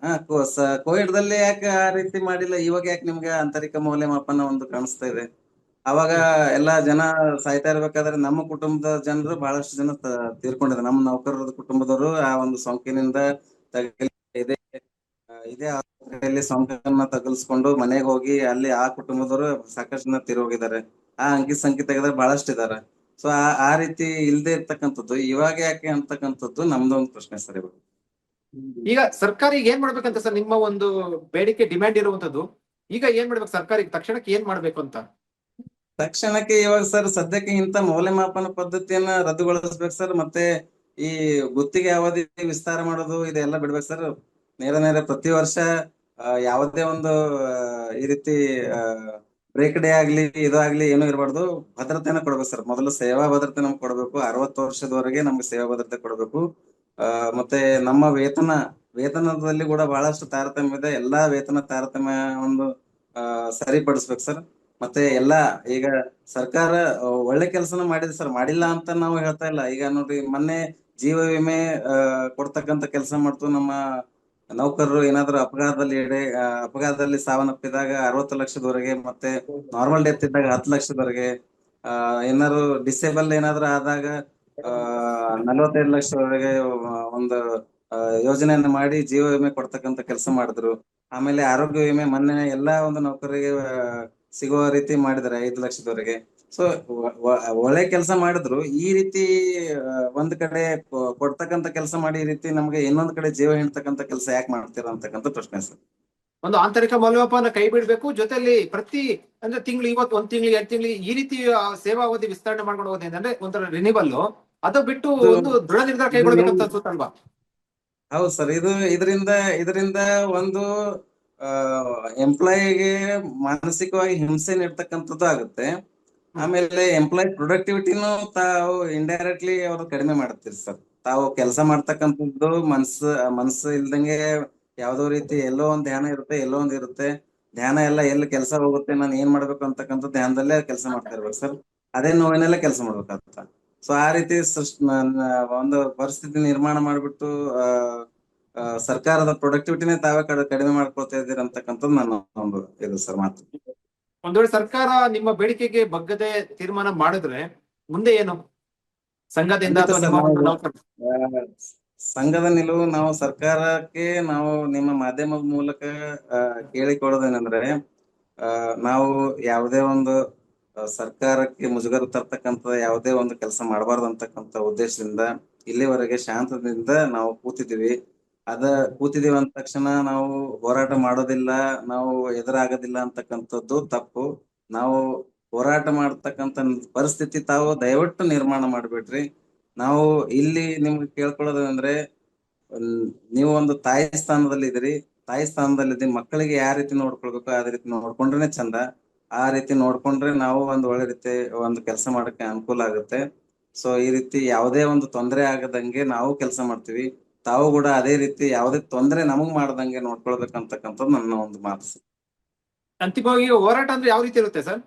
ಕೋವಿಡ್ ದಲ್ಲಿ ಯಾಕೆ ಆ ರೀತಿ ಮಾಡಿಲ್ಲ? ಇವಾಗ ಯಾಕೆ ನಿಮ್ಗೆ ಆಂತರಿಕ ಮೌಲ್ಯಮಾಪನ ಒಂದು ಕಾಣಿಸ್ತಾ ಇದೆ? ಅವಾಗ ಎಲ್ಲಾ ಜನ ಸಾಯ್ತಾ ಇರ್ಬೇಕಾದ್ರೆ ನಮ್ಮ ಕುಟುಂಬದ ಜನರು ಬಹಳಷ್ಟು ಜನ ತೀರ್ಕೊಂಡಿದ್ದಾರೆ. ನಮ್ಮ ನೌಕರರ ಕುಟುಂಬದವರು ಆ ಒಂದು ಸೋಂಕಿನಿಂದ ತಗಲಿ ಇದೇ ಇದೇ ಆಸ್ಪತ್ರೆಯಲ್ಲಿ ಸೋಂಕನ್ನ ತಗುಲ್ಸ್ಕೊಂಡು ಮನೆಗೆ ಹೋಗಿ ಅಲ್ಲಿ ಆ ಕುಟುಂಬದವರು ಸಾಕಷ್ಟು ಜನ ತೀರ್ ಹೋಗಿದ್ದಾರೆ. ಆ ಅಂಕಿ ಸಂಖ್ಯೆ ತೆಗೆದ್ರೆ ಬಹಳಷ್ಟು ಇದಾರೆ. ಸೊ ಆ ರೀತಿ ಇಲ್ದೇ ಇರ್ತಕ್ಕಂಥದ್ದು ಇವಾಗ ಯಾಕೆ ಅಂತಕ್ಕಂಥದ್ದು ನಮ್ದು ಒಂದು ಪ್ರಶ್ನೆ ಸರ್ ಇವಾಗ. ಈಗ ಸರ್ಕಾರ ಈಗ ಏನ್ ಮಾಡ್ಬೇಕಂತ ಸರ್, ನಿಮ್ಮ ಒಂದು ಬೇಡಿಕೆ ಡಿಮ್ಯಾಂಡ್ ಇರುವಂತದ್ದು, ಈಗ ಏನ್ ಮಾಡ್ಬೇಕು ಸರ್ಕಾರ? ಈಗ ತಕ್ಷಣಕ್ಕೆ ಏನ್ ಮಾಡ್ಬೇಕು ಅಂತ? ತಕ್ಷಣಕ್ಕೆ ಇವಾಗ ಸರ್ ಸದ್ಯಕ್ಕೆ ಇಂತ ಮೌಲ್ಯಮಾಪನ ಪದ್ಧತಿಯನ್ನ ರದ್ದುಗೊಳಿಸ್ಬೇಕು ಸರ್. ಮತ್ತೆ ಈ ಗುತ್ತಿಗೆ ಅವಧಿ ವಿಸ್ತಾರ ಮಾಡೋದು ಇದೆಲ್ಲ ಬಿಡ್ಬೇಕು ಸರ್. ನೇರ ಪ್ರತಿ ವರ್ಷ ಯಾವುದೇ ಒಂದು ಈ ರೀತಿ ಬ್ರೇಕ್ ಡೇ ಆಗ್ಲಿ ಇದಾಗ್ಲಿ ಏನೂ ಇರಬಾರ್ದು. ಭದ್ರತೆನ ಕೊಡ್ಬೇಕು ಸರ್. ಮೊದಲು ಸೇವಾ ಭದ್ರತೆ ನಮ್ಗೆ ಕೊಡ್ಬೇಕು. 60 ವರ್ಷದವರೆಗೆ ನಮ್ಗೆ ಸೇವಾ ಭದ್ರತೆ ಕೊಡ್ಬೇಕು. ಮತ್ತೆ ನಮ್ಮ ವೇತನದಲ್ಲಿ ಕೂಡ ಬಹಳಷ್ಟು ತಾರತಮ್ಯ ಇದೆ. ಎಲ್ಲಾ ವೇತನ ತಾರತಮ್ಯ ಒಂದು ಸರಿಪಡಿಸ್ಬೇಕು ಸರ್. ಮತ್ತೆ ಎಲ್ಲಾ ಈಗ ಸರ್ಕಾರ ಒಳ್ಳೆ ಕೆಲಸನ ಮಾಡಿದೆ ಸರ್, ಮಾಡಿಲ್ಲ ಅಂತ ನಾವು ಹೇಳ್ತಾ ಇಲ್ಲ. ಈಗ ನೋಡ್ರಿ, ಮೊನ್ನೆ ಜೀವ ವಿಮೆ ಕೊಡ್ತಕ್ಕಂತ ಕೆಲಸ ಮಾಡ್ತು. ನಮ್ಮ ನೌಕರರು ಏನಾದ್ರು ಅಪಘಾತದಲ್ಲಿ ಸಾವನ್ನಪ್ಪಿದಾಗ 60 ಲಕ್ಷದವರೆಗೆ, ಮತ್ತೆ ನಾರ್ಮಲ್ ಡೆತ್ ಇದ್ದಾಗ 10 ಲಕ್ಷದವರೆಗೆ, ಏನಾದ್ರು ಡಿಸೇಬಲ್ ಏನಾದ್ರು ಆದಾಗ 45 ಲಕ್ಷದವರೆಗೆ ಒಂದು ಯೋಜನೆಯನ್ನ ಮಾಡಿ ಜೀವ ವಿಮೆ ಕೊಡ್ತಕ್ಕಂತ ಕೆಲಸ ಮಾಡಿದ್ರು. ಆಮೇಲೆ ಆರೋಗ್ಯ ವಿಮೆ ಮೊನ್ನೆ ಎಲ್ಲಾ ಒಂದು ನೌಕರರಿಗೆ ಸಿಗುವ ರೀತಿ ಮಾಡಿದ್ದಾರೆ 5 ಲಕ್ಷದವರೆಗೆ. ಸೊ ಒಳ್ಳೆ ಕೆಲಸ ಮಾಡಿದ್ರು. ಈ ರೀತಿ ಒಂದ್ ಕಡೆ ಕೊಡ್ತಕ್ಕಂತ ಕೆಲಸ ಮಾಡಿ ಈ ರೀತಿ ನಮ್ಗೆ ಇನ್ನೊಂದ್ ಕಡೆ ಜೀವ ಹಿಂಡ್ತಕ್ಕಂತ ಕೆಲಸ ಯಾಕೆ ಮಾಡ್ತೀರಾ ಅಂತಕ್ಕಂಥ ಪ್ರಶ್ನೆ ಸರ್. ಒಂದು ಆಂತರಿಕ ಮೌಲ್ಯಮಾಪನ ಕೈ ಬಿಡ್ಬೇಕು, ಜೊತೆಲಿ ಪ್ರತಿ ಅಂದ್ರೆ ತಿಂಗಳು, ಇವತ್ತು 1 ತಿಂಗಳಿಗೆ 2 ತಿಂಗಳಿಗೆ ಈ ರೀತಿ ಸೇವಾವಧಿ ವಿಸ್ತರಣೆ ಮಾಡ್ಕೊಂಡು ಹೋಗೋದ್ರಿಂದ ಅಂದ್ರೆ ಒಂಥರ ರಿನಿವಲ್, ಅದು ಬಿಟ್ಟು ಇದು ಒಂದು ದೃಢ ನಿರ್ಧಾರ ಇದು ಕೈಗೊಳ್ಬೇಕಂತ ಅನ್ಸುತ್ತಲ್ವಾ? ಹೌದು ಸರ್. ಇದರಿಂದ ಒಂದು ಎಂಪ್ಲಾಯಿಗೆ ಮಾನಸಿಕವಾಗಿ ಹಿಂಸೆ ನೀಡ್ತಕ್ಕಂಥದ್ದು ಆಗುತ್ತೆ. ಆಮೇಲೆ ಎಂಪ್ಲಾಯ್ ಪ್ರೊಡಕ್ಟಿವಿಟಿನೂ ತಾವು ಇಂಡೈರೆಕ್ಟ್ಲಿ ಅವರು ಕಡಿಮೆ ಮಾಡ್ತೀರಿ ಸರ್. ತಾವು ಕೆಲಸ ಮಾಡ್ತಕ್ಕಂಥದ್ದು ಮನ್ಸು ಇಲ್ದಂಗೆ ಯಾವ್ದೋ ರೀತಿ ಎಲ್ಲೋ ಒಂದ್ ಧ್ಯಾನ ಇರುತ್ತೆ, ಎಲ್ಲೋ ಒಂದ್ ಇರುತ್ತೆ. ಧ್ಯಾನ ಎಲ್ಲ ಎಲ್ಲಿ ಕೆಲಸ ಹೋಗುತ್ತೆ, ನಾನು ಏನ್ ಮಾಡ್ಬೇಕು ಅಂತಕ್ಕಂಥ ಧ್ಯಾನದಲ್ಲೇ ಕೆಲಸ ಮಾಡ್ತಾ ಇರ್ಬೇಕು ಸರ್. ಅದೇ ನೋವಿನಲ್ಲೇ ಕೆಲಸ ಮಾಡ್ಬೇಕಾಗ್ತ. ಸೊ ಆ ರೀತಿ ಒಂದು ಪರಿಸ್ಥಿತಿ ನಿರ್ಮಾಣ ಮಾಡ್ಬಿಟ್ಟು ಸರ್ಕಾರದ ಪ್ರೊಡಕ್ಟಿವಿಟಿನೇ ತಾವೇ ಕಡಿಮೆ ಮಾಡ್ಕೊಳ್ತಾ ಇದ್ದೀರಿ ಅಂತಕ್ಕಂಥದ್ದು ನನ್ನ ಒಂದು ಇದು ಸರ್ ಮಾತು. ಒಂದ್ ವೇಳೆ ಸರ್ಕಾರ ನಿಮ್ಮ ಬೇಡಿಕೆಗೆ ಬಗ್ಗದೆ ತೀರ್ಮಾನ ಮಾಡಿದ್ರೆ ಮುಂದೆ ಏನು ಸಂಘದಿಂದ ಅಥವಾ ನಿಮ್ಮ ಒಂದು ನೌಕರರು? ಸಂಘದ ನಿಲುವು ನಾವು ಸರ್ಕಾರಕ್ಕೆ ನಾವು ನಿಮ್ಮ ಮಾಧ್ಯಮದ ಮೂಲಕ ಕೇಳಿಕೊಳ್ಳೋದೇನೆಂದ್ರೆ, ನಾವು ಯಾವುದೇ ಒಂದು ಸರ್ಕಾರಕ್ಕೆ ಮುಜುಗರ ತರ್ತಕ್ಕಂತ ಯಾವುದೇ ಒಂದು ಕೆಲಸ ಮಾಡಬಾರ್ದು ಅಂತಕ್ಕಂತ ಉದ್ದೇಶದಿಂದ ಇಲ್ಲಿವರೆಗೆ ಶಾಂತದಿಂದ ನಾವು ಕೂತಿದ್ದೀವಿ. ಕೂತಿದೀವಿ ಅಂದ ತಕ್ಷಣ ನಾವು ಹೋರಾಟ ಮಾಡೋದಿಲ್ಲ, ನಾವು ಎದುರಾಗೋದಿಲ್ಲ ಅಂತಕ್ಕಂಥದ್ದು ತಪ್ಪು. ನಾವು ಹೋರಾಟ ಮಾಡ್ತಕ್ಕಂತ ಪರಿಸ್ಥಿತಿ ತಾವು ದಯವಿಟ್ಟು ನಿರ್ಮಾಣ ಮಾಡ್ಬೇಡ್ರಿ. ನಾವು ಇಲ್ಲಿ ನಿಮ್ಗೆ ಕೇಳ್ಕೊಳ್ಳೋದಂದ್ರೆ, ನೀವು ಒಂದು ತಾಯಿ ಸ್ಥಾನದಲ್ಲಿ ಇದ್ದೀರಿ. ತಾಯಿ ಸ್ಥಾನದಲ್ಲಿ ಮಕ್ಕಳಿಗೆ ಯಾವ ರೀತಿ ನೋಡ್ಕೊಳ್ಬೇಕು ಅದೇ ರೀತಿ ನೋಡ್ಕೊಂಡ್ರೆ ಚಂದ. ಆ ರೀತಿ ನೋಡ್ಕೊಂಡ್ರೆ ನಾವು ಒಂದು ಒಳ್ಳೆ ರೀತಿ ಒಂದು ಕೆಲಸ ಮಾಡಕ್ಕೆ ಅನುಕೂಲ ಆಗುತ್ತೆ. ಸೊ ಈ ರೀತಿ ಯಾವುದೇ ಒಂದು ತೊಂದರೆ ಆಗದಂಗೆ ನಾವು ಕೆಲಸ ಮಾಡ್ತೀವಿ. ತಾವು ಕೂಡ ಅದೇ ರೀತಿ ಯಾವುದೇ ತೊಂದರೆ ನಮಗ್ ಮಾಡದಂಗೆ ನೋಡ್ಕೊಳ್ಬೇಕಂತಕ್ಕಂಥದ್ದು ನನ್ನ ಒಂದು ಮಾತು. ಅಂತಿಮವಾಗಿ ಹೋರಾಟ ಅಂದ್ರೆ ಯಾವ ರೀತಿ ಇರುತ್ತೆ ಸರ್?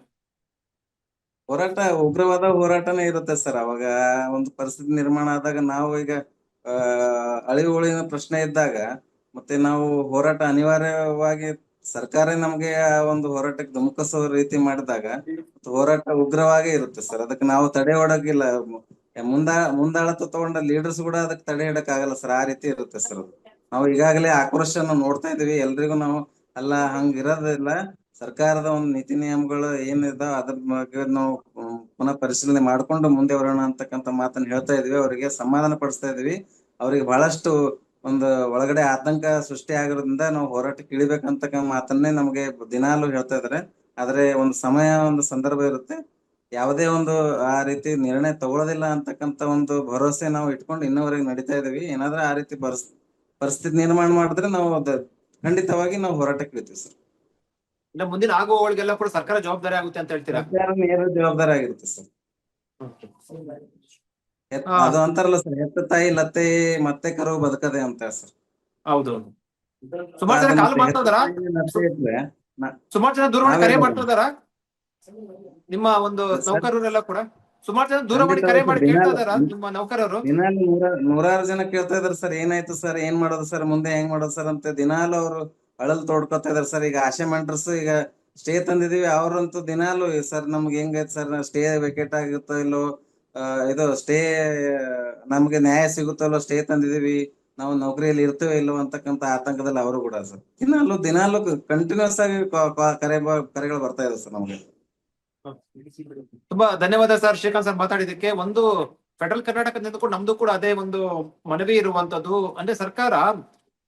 ಹೋರಾಟ ಉಗ್ರವಾದ ಹೋರಾಟನೇ ಇರುತ್ತೆ ಸರ್. ಅವಾಗ ಒಂದು ಪರಿಸ್ಥಿತಿ ನಿರ್ಮಾಣ ಆದಾಗ ನಾವು ಈಗ ಅಳಿವು ಉಳಿವಿನ ಪ್ರಶ್ನೆ ಇದ್ದಾಗ ಮತ್ತೆ ನಾವು ಹೋರಾಟ ಅನಿವಾರ್ಯವಾಗಿ ಸರ್ಕಾರ ನಮ್ಗೆ ಆ ಒಂದು ಹೋರಾಟಕ್ಕೆ ಧುಮುಕಿಸೋ ರೀತಿ ಮಾಡಿದಾಗ ಹೋರಾಟ ಉಗ್ರವಾಗೇ ಇರುತ್ತೆ ಸರ್. ಅದಕ್ಕೆ ನಾವು ತಡೆ ಹೊಡಕ್ಕಿಲ್ಲ. ಮುಂದಾಳತ್ವ ತಗೊಂಡ ಲೀಡರ್ಸ್ ಕೂಡ ಅದಕ್ಕೆ ತಡೆ ಹಿಡಕ್ ಆಗಲ್ಲ ಸರ್. ಆ ರೀತಿ ಇರುತ್ತೆ ಸರ್. ನಾವು ಈಗಾಗಲೇ ಆಕ್ರೋಶನ ನೋಡ್ತಾ ಇದೀವಿ. ಎಲ್ರಿಗೂ ನಾವು ಅಲ್ಲ ಹಂಗಿರೋದಿಲ್ಲ. ಸರ್ಕಾರದ ಒಂದು ನೀತಿ ನಿಯಮಗಳು ಏನಿದಾವ ಅದ್ರ ಬಗ್ಗೆ ನಾವು ಪುನಃ ಪರಿಶೀಲನೆ ಮಾಡ್ಕೊಂಡು ಮುಂದೆ ಬರೋಣ ಅಂತಕ್ಕಂಥ ಮಾತನ್ನ ಹೇಳ್ತಾ ಇದೀವಿ. ಅವರಿಗೆ ಸಮಾಧಾನ ಪಡಿಸ್ತಾ ಇದೀವಿ. ಅವ್ರಿಗೆ ಬಹಳಷ್ಟು ಒಂದು ಒಳಗಡೆ ಆತಂಕ ಸೃಷ್ಟಿ ಆಗಿರೋದ್ರಿಂದ ನಾವು ಹೋರಾಟಕ್ಕೆ ಇಳಿಬೇಕಂತಕ್ಕ ಮಾತನ್ನೇ ನಮಗೆ ದಿನಾಲು ಹೇಳ್ತಾ ಇದಾರೆ. ಆದ್ರೆ ಒಂದು ಸಮಯ, ಒಂದು ಸಂದರ್ಭ ಇರುತ್ತೆ. ಯಾವುದೇ ಒಂದು ಆ ರೀತಿ ನಿರ್ಣಯ ತಗೊಳ್ಳೋದಿಲ್ಲ ಅಂತಕ್ಕಂಥ ಒಂದು ಭರವಸೆ ನಾವು ಇಟ್ಕೊಂಡು ಇನ್ನವರೆಗೆ ನಡೀತಾ ಇದೀವಿ. ಏನಾದ್ರೂ ಆ ರೀತಿ ಪರಿಸ್ಥಿತಿ ನಿರ್ಮಾಣ ಮಾಡಿದ್ರೆ ನಾವು ಖಂಡಿತವಾಗಿ ನಾವು ಹೋರಾಟಕ್ಕೆ ಇಳಿತೀವಿ ಸರ್. ಇನ್ನು ಮುಂದಿನ ಆಗುವವಳಿಗೆಲ್ಲ ಕೂಡ ಸರ್ಕಾರ ಜವಾಬ್ದಾರಿ ಆಗುತ್ತೆ ಅಂತ ಹೇಳ್ತೀರಾ? ಸರ್ಕಾರ ನೇರ ಜವಾಬ್ದಾರಿ ಆಗಿರುತ್ತೆ ಸರ್. ಅದು ಅಂತಾರಲ್ಲ ಸರ್, ಹೆತ್ತ ತಾಯಿ ಲತ್ತೆ ಮತ್ತೆ ಕರು ಬದುಕದೆ ಅಂತ ಸರ್. ಹೌದು. ಸುಮಾರು ಜನ ಕಾಲ್ ಮಾಡ್ತಾ ಇದಾರ, ಸುಮಾರು ಜನ ದೂರವಾಣಿ ಕರೆ ಮಾಡ್ತಾ ಇದಾರ. ನಿಮ್ಮ ಒಂದು ನೌಕರರೆಲ್ಲ ಕೂಡ ಸುಮಾರು ಜನ ದೂರವಾಣಿ ಕರೆ ಮಾಡಿ ಕೇಳ್ತಾ ಇದಾರ ನಿಮ್ಮ ನೌಕರರು. ದಿನಾಲು ನೂರಾರು ಜನ ಕೇಳ್ತಾ ಇದಾರೆ ಸರ್, ಏನಾಯ್ತು ಸರ್, ಏನ್ ಮಾಡೋದು ಸರ್, ಮುಂದೆ ಹೆಂಗ್ ಮಾಡೋದು ಸರ್ ಅಂತ ದಿನಾಲು ಅವ್ರು ಅಳಲ್ ತೋಡ್ಕೊತಾ ಇದಾರೆ ಸರ್. ಈಗ ಆಶೆ ಮೆಂಟರ್ಸ್ ಈಗ ಸ್ಟೇ ತಂದಿದೀವಿ. ಅವ್ರಂತೂ ದಿನಾಲು ಸರ್ ನಮ್ಗೆ ಹೆಂಗೈತೆ ಸರ್, ಸ್ಟೇ ವೇಕೆಟ್ ಆಗುತ್ತೋ ಇಲ್ಲೋ, ಇದು ಸ್ಟೇ ನಮ್ಗೆ ನ್ಯಾಯ ಸಿಗುತ್ತಲ್ಲೋ, ಸ್ಟೇ ತಂದಿದೀವಿ, ನಾವು ನೌಕರಿಯಲ್ಲಿ ಇರ್ತೇವೆ ಇಲ್ಲೋ ಅಂತಕ್ಕಂತ ಆತಂಕದಲ್ಲಿ ಅವರು ಕೂಡ ಸರ್ ದಿನಾಲು ಕಂಟಿನ್ಯೂಸ್ ಆಗಿ ಕರೆಗಳು ಬರ್ತಾ ಇದೆ ಸರ್ ನಮ್ಗೆ. ತುಂಬಾ ಧನ್ಯವಾದ ಸರ್ ಶ್ರೀಕಾಂತ್ ಸರ್ ಮಾತಾಡಿದಕ್ಕೆ. ಒಂದು ಫೆಡರಲ್ ಕರ್ನಾಟಕದಿಂದ ಕೂಡ ನಮ್ದು ಕೂಡ ಅದೇ ಒಂದು ಮನವಿ ಇರುವಂತದ್ದು. ಅಂದ್ರೆ ಸರ್ಕಾರ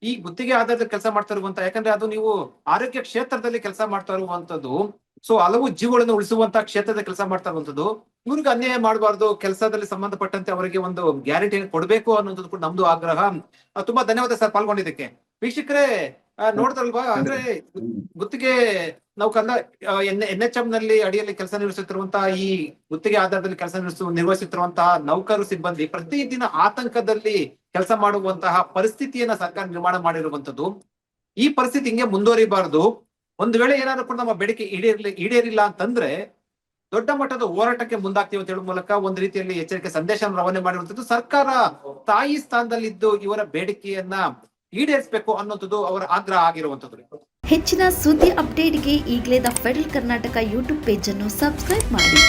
ಈ ಗುತ್ತಿಗೆ ಆಧಾರದ ಕೆಲಸ ಮಾಡ್ತಾ ಇರುವಂತ, ಯಾಕಂದ್ರೆ ಅದು ನೀವು ಆರೋಗ್ಯ ಕ್ಷೇತ್ರದಲ್ಲಿ ಕೆಲಸ ಮಾಡ್ತಾ ಇರುವಂತದ್ದು. ಸೊ ಹಲವು ಜೀವಗಳನ್ನು ಉಳಿಸುವಂತ ಕ್ಷೇತ್ರದ ಕೆಲಸ ಮಾಡ್ತಾ ಇರುವಂತದ್ದು. ಇವ್ರಿಗೆ ಅನ್ಯಾಯ ಮಾಡಬಾರ್ದು, ಕೆಲಸದಲ್ಲಿ ಸಂಬಂಧಪಟ್ಟಂತೆ ಅವರಿಗೆ ಒಂದು ಗ್ಯಾರಂಟಿ ಕೊಡ್ಬೇಕು ಅನ್ನೋದು ಕೂಡ ನಮ್ದು ಆಗ್ರಹ. ತುಂಬಾ ಧನ್ಯವಾದ ಸರ್ ಪಾಲ್ಗೊಂಡಿದ್ದಕ್ಕೆ. ವೀಕ್ಷಕರೇ ನೋಡಿದ್ರಲ್ವಾ, ಅಂದ್ರೆ ಗುತ್ತಿಗೆ ನೌಕರರ NHM ನಲ್ಲಿ ಅಡಿಯಲ್ಲಿ ಕೆಲಸ ನಿರ್ವಹಿಸುತ್ತಿರುವಂತಹ ಈ ಗುತ್ತಿಗೆ ಆಧಾರದಲ್ಲಿ ಕೆಲಸ ನಿರ್ವಹಿಸುತ್ತಿರುವಂತಹ ನೌಕರು ಸಿಬ್ಬಂದಿ ಪ್ರತಿದಿನ ಆತಂಕದಲ್ಲಿ ಕೆಲಸ ಮಾಡುವಂತಹ ಪರಿಸ್ಥಿತಿಯನ್ನ ಸರ್ಕಾರ ನಿರ್ಮಾಣ ಮಾಡಿರುವಂತದ್ದು. ಈ ಪರಿಸ್ಥಿತಿ ಹಿಂಗೆ ಮುಂದುವರಿಬಾರದು. ಒಂದು ವೇಳೆ ಏನಾದ್ರು ಕೂಡ ನಮ್ಮ ಬೇಡಿಕೆ ಈಡೇರಿಲ್ಲ ಅಂತಂದ್ರೆ ದೊಡ್ಡ ಮಟ್ಟದ ಹೋರಾಟಕ್ಕೆ ಮುಂದಾಗ್ತೀವಿ ಅಂತ ಹೇಳುವ ಮೂಲಕ ಒಂದು ರೀತಿಯಲ್ಲಿ ಎಚ್ಚರಿಕೆ ಸಂದೇಶ ರವಾನೆ ಮಾಡಿರುವಂತದ್ದು. ಸರ್ಕಾರ ತಾಯಿ ಸ್ಥಾನದಲ್ಲಿದ್ದು ಇವರ ಬೇಡಿಕೆಯನ್ನ ಈಡೇರಿಸಬೇಕು ಅನ್ನೋದು ಅವರ ಆಗ್ರಹ ಆಗಿರುವಂತದ್ದು. ಹೆಚ್ಚಿನ ಸುದ್ದಿ ಅಪ್ಡೇಟ್ಗೆ ಈಗಲೇ the federal Karnataka YouTube page ಅನ್ನು ಸಬ್ಸ್ಕ್ರೈಬ್ ಮಾಡಿ.